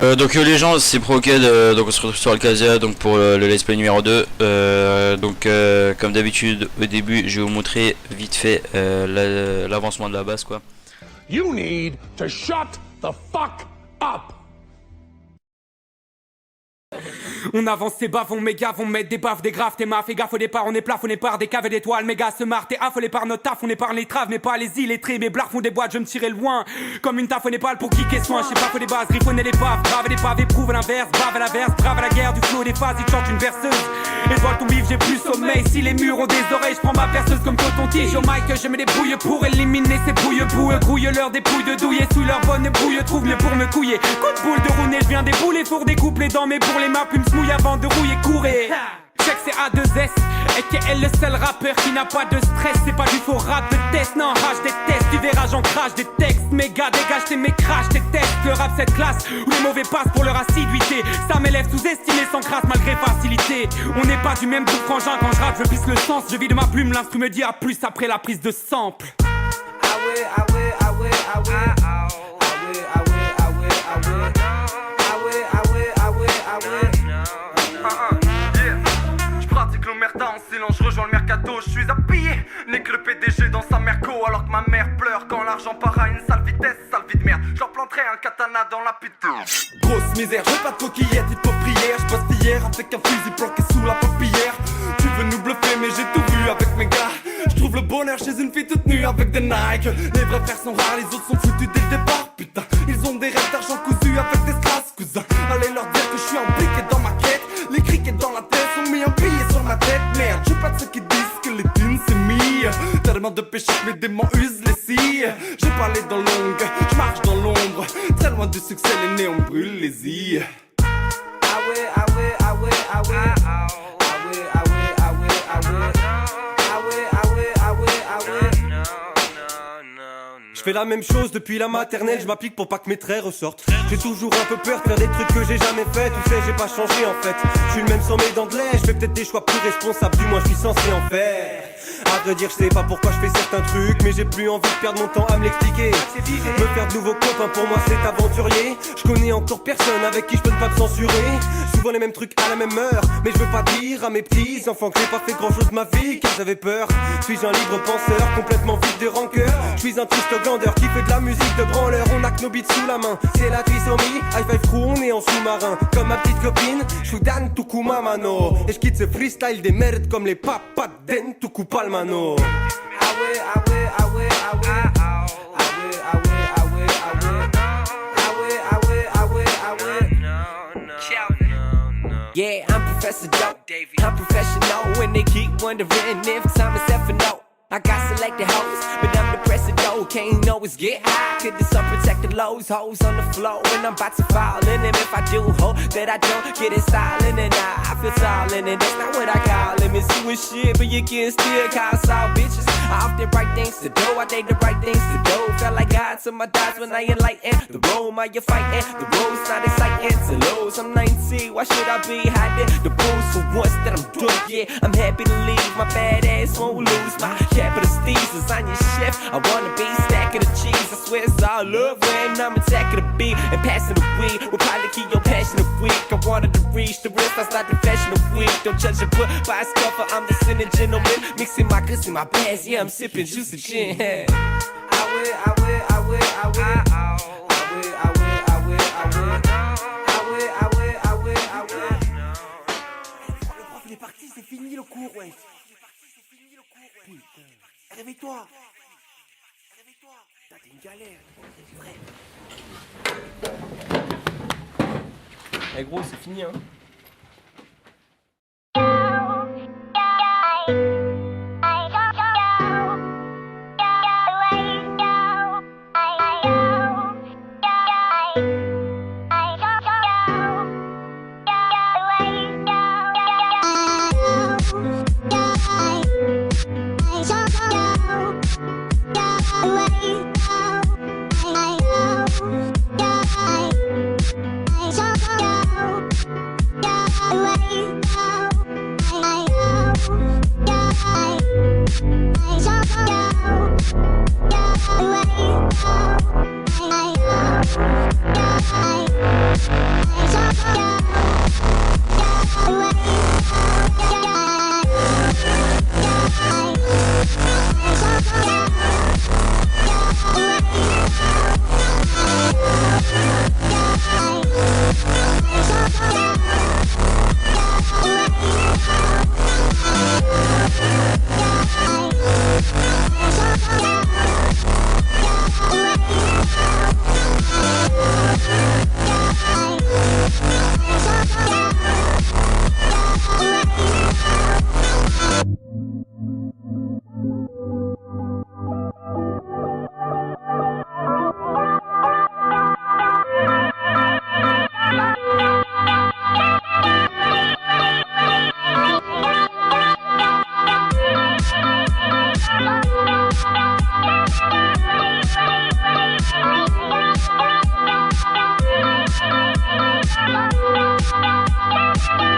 Les gens, c'est ProKed, donc on se retrouve sur Alcazia donc pour le let's play numéro 2. Comme d'habitude au début je vais vous montrer vite fait l'avancement de la base quoi. You need to shut the fuck up. On avance ses baffes, on méga, on met des baffes, des graves, t'es ma, fais gaffe au départ, on est plafonné par des caves et d'étoiles, méga se marre, t'es affolé par notre taf, on est par les traves, mais pas les illettrés, mes blards font des boîtes, je me tirais loin, comme une taf au Népal pour kicker soin, je sais pas faut des bases, griffonner les baffes, grave les paves, éprouve l'inverse, brave à l'inverse, brave à la guerre, du flow des phases, il chante une verseuse, et vois ton bif, j'ai plus sommeil, si les murs ont des oreilles, je prends ma perceuse comme coton-tige, au mic, je me débrouille pour éliminer ces bouille-bouilles, grouille leur dépouille de douille, et sous leur bonne brouille, trouve mieux pour me couiller, coup de boule de rounet, je viens des boules, et four découplés dans mes pour les mains, puis me smouille avant de rouiller. Courir. Check c'est A2S et qu'elle est le seul rappeur qui n'a pas de stress. C'est pas du faux rap de test, non rage des tests. Du verrage en crash des textes. Méga dégage tes crash tes tests. Le rap cette classe où les mauvais passent pour leur assiduité. Ça m'élève sous-estimé sans crasse malgré facilité. On n'est pas du même groupe frangin. Quand je rappe je pisse le sens. Je vis de ma plume l'instru me dit à plus après la prise de sample. Ah ouais, ah ouais, ah ouais, ah ouais. Ah ouais, ah ouais, ah ouais, ah ouais. Ah ouais, ah ouais, ah ouais, ah ouais. J'pratique l'omerta en silence, je rejoins le mercato, je suis habillé. Nique le PDG dans sa merco alors que ma mère pleure quand l'argent part à une sale vitesse, sale vie de merde. J'en planterai un katana dans la pitoune. Grosse misère, j'ai pas de coquillette, il faut prière. J'passe hier avec un fusil planqué sous la paupière. Tu veux nous bluffer mais j'ai tout vu avec mes gars. J'trouve le bonheur chez une fille toute nue avec des Nike. Les vrais frères sont rares, les autres sont foutus dès le départ. Putain, ils ont des rêves d'argent cousu avec des strass, cousin. Allez leur dire que je suis impliqué dans ma quête. Les criquets dans la tête sont mis un billet sur ma tête. Merde, je suis pas de ceux qui disent que les thunes c'est mis. Tellement de péché que mes démons usent les scies. J'ai pas les dents longues, je marche dans l'ombre. Très loin du succès, les néons brûlent les i. Ah ouais, ah ouais, ah ouais, ah ouais. Ah ouais, ah ouais, ah ouais, ah ouais. Ah ouais, ah ouais, ah ouais, ah ouais. Je fais la même chose depuis la maternelle, je m'applique pour pas que mes traits ressortent. J'ai toujours un peu peur de faire des trucs que j'ai jamais fait. Tu sais, j'ai pas changé en fait. Je suis le même sans mes d'anglais. Je fais peut-être des choix plus responsables, du moins je suis censé en faire. À vrai dire, je sais pas pourquoi je fais certains trucs, mais j'ai plus envie de perdre mon temps à me l'expliquer. Me faire de nouveaux copains, pour moi c'est aventurier. Je connais encore personne avec qui je peux ne pas me censurer. Souvent les mêmes trucs à la même heure, mais je veux pas dire à mes petits enfants que j'ai pas fait grand chose de ma vie car j'avais peur. Suis-je un libre penseur, complètement vide de rancœur? Je suis un triste glandeur qui fait de la musique de branleur. On a que nos beats sous la main, c'est la trisomie. High five crew, on est en sous-marin. Comme ma petite copine, je suis Dan Tukuma mano. Et je quitte ce freestyle des merdes comme les papas d'En Tukupal mano. Ah ouais, ah ouais, ah ouais, ah ouais. Ah ouais, ah ouais, ah ouais, ah ouais. Ah ouais, ah ouais, ah ouais, ah ouais. Yeah, I'm Professor Dope. I'm professional when they keep wondering if time is ever no. I got selected hoes, but I'm the president. Can't always get high, cause there's unprotected lows, hoes on the floor, and I'm about to fall in them. If I do, hope that I don't get it silent, and I feel silent, and that's not what I call him. It's you and shit, but you can still call all bitches. I often write things to do, I think the right things to do. Felt like God to my dots when I enlighten the room. Are you fighting? The road's not exciting to lose. I'm 19, why should I be hiding the booze for once that I'm drunk? Yeah, I'm happy to leave, my bad ass won't lose my capital steez is on your chef. I wanna be stacking the cheese. I swear it's all love when I'm attacking the beat and passing the weed. We'll probably keep your passion a week. I wanted to reach the wrist, I start the fashion of week. Don't judge a book by its cover. I'm the sinning gentleman, mixing my goods in my bags. Yeah, I'm sipping juice and gin. Ah ouais, ah ouais, ah ouais, ah ouais. Ah ouais, ah ouais, ah ouais, ah ouais. Ah ouais, ah ouais, ah ouais, ah ouais. Le prof il est parti, c'est fini le cours, ouais. Réveille-toi! Réveille-toi! T'as une galère, c'est vrai! Eh gros, c'est fini hein. Peace.